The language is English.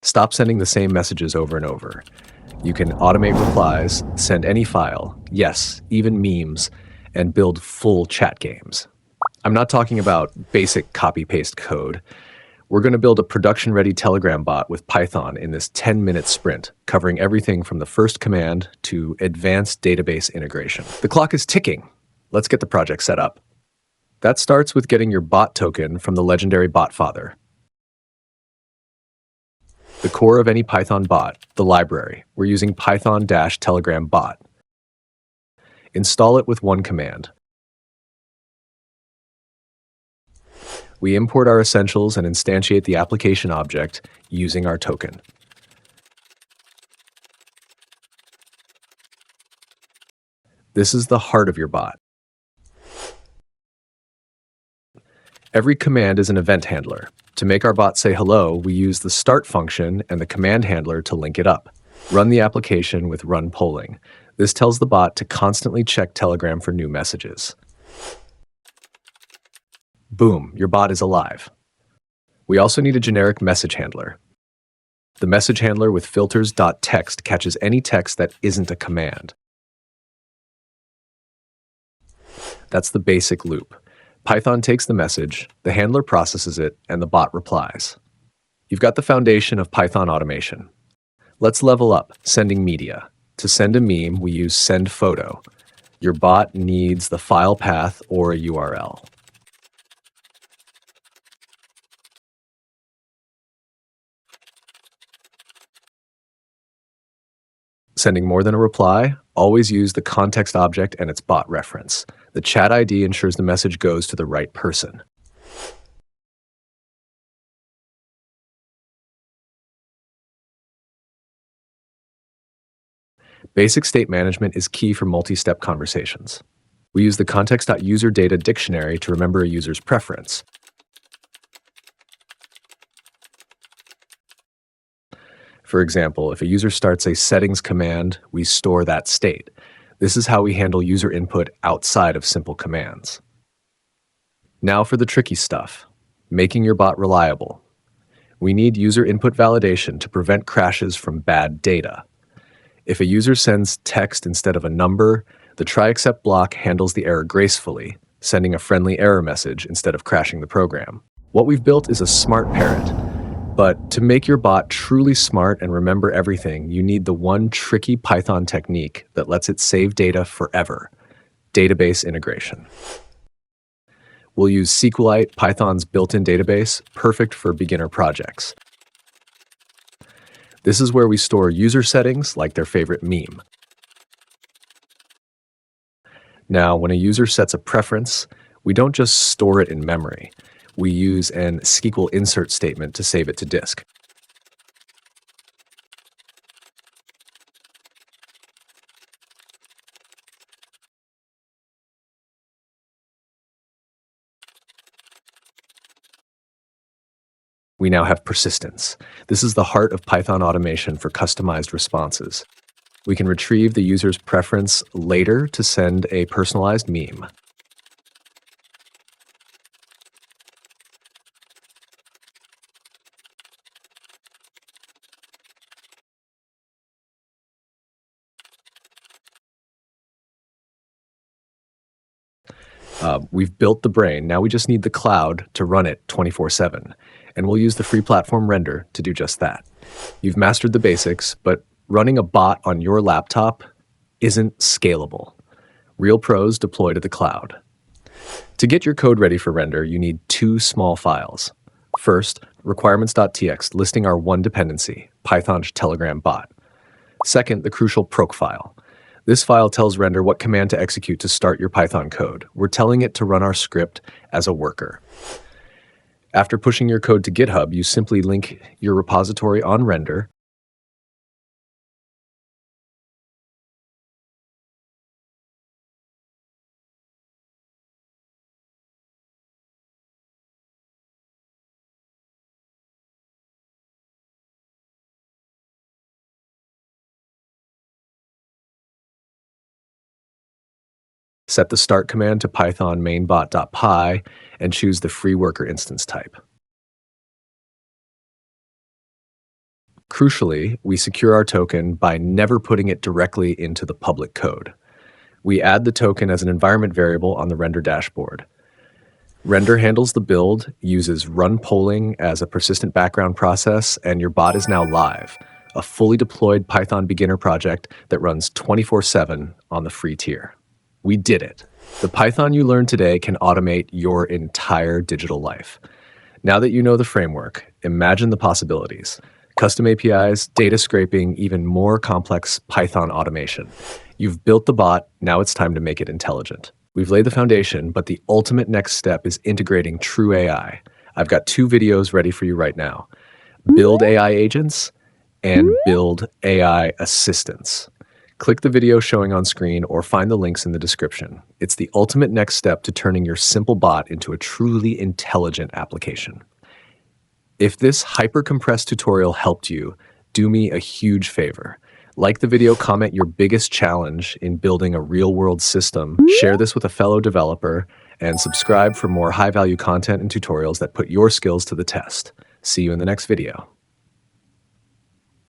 Stop sending the same messages over and over. You can automate replies, send any file, yes, even memes, and build full chat games. I'm not talking about basic copy-paste code. We're going to build a production-ready Telegram bot with Python in this 10-minute sprint, covering everything from the first command to advanced database integration. The clock is ticking. Let's get the project set up. That starts with getting your bot token from the legendary BotFather. The core of any Python bot, the library, we're using python-telegram bot. Install it with one command. We import our essentials and instantiate the application object using our token. This is the heart of your bot. Every command is an event handler. To make our bot say hello, we use the start function and the command handler to link it up. Run the application with run polling. This tells the bot to constantly check Telegram for new messages. Boom, your bot is alive. We also need a generic message handler. The message handler with filters.text catches any text that isn't a command. That's the basic loop. Python takes the message, the handler processes it, and the bot replies. You've got the foundation of Python automation. Let's level up, sending media. To send a meme, we use send photo. Your bot needs the file path or a URL. Sending more than a reply, always use the context object and its bot reference. The chat ID ensures the message goes to the right person. Basic state management is key for multi-step conversations. We use the context.userData dictionary to remember a user's preference. For example, if a user starts a settings command, we store that state. This is how we handle user input outside of simple commands. Now for the tricky stuff, making your bot reliable. We need user input validation to prevent crashes from bad data. If a user sends text instead of a number, the try-except block handles the error gracefully, sending a friendly error message instead of crashing the program. What we've built is a smart parrot. But to make your bot truly smart and remember everything, you need the one tricky Python technique that lets it save data forever: database integration. We'll use SQLite, Python's built-in database, perfect for beginner projects. This is where we store user settings like their favorite meme. Now, when a user sets a preference, we don't just store it in memory. We use an SQL insert statement to save it to disk. We now have persistence. This is the heart of Python automation for customized responses. We can retrieve the user's preference later to send a personalized meme. We've built the brain. Now we just need the cloud to run it 24/7. And we'll use the free platform Render to do just that. You've mastered the basics, but running a bot on your laptop isn't scalable. Real pros deploy to the cloud. To get your code ready for render, you need two small files. First, requirements.txt listing our one dependency, Python's Telegram bot. Second, the crucial Procfile. This file tells Render what command to execute to start your Python code. We're telling it to run our script as a worker. After pushing your code to GitHub, you simply link your repository on Render. Set the start command to python mainbot.py and choose the free worker instance type. Crucially, we secure our token by never putting it directly into the public code. We add the token as an environment variable on the render dashboard. Render handles the build, uses run polling as a persistent background process, and your bot is now live, a fully deployed Python beginner project that runs 24/7 on the free tier. We did it. The Python you learned today can automate your entire digital life. Now that you know the framework, imagine the possibilities. Custom APIs, data scraping, even more complex Python automation. You've built the bot, now it's time to make it intelligent. We've laid the foundation, but the ultimate next step is integrating true AI. I've got 2 videos ready for you right now. Build AI agents and build AI assistants. Click the video showing on screen or find the links in the description. It's the ultimate next step to turning your simple bot into a truly intelligent application. If this hyper-compressed tutorial helped you, do me a huge favor. Like the video, comment your biggest challenge in building a real-world system, share this with a fellow developer, and subscribe for more high-value content and tutorials that put your skills to the test. See you in the next video.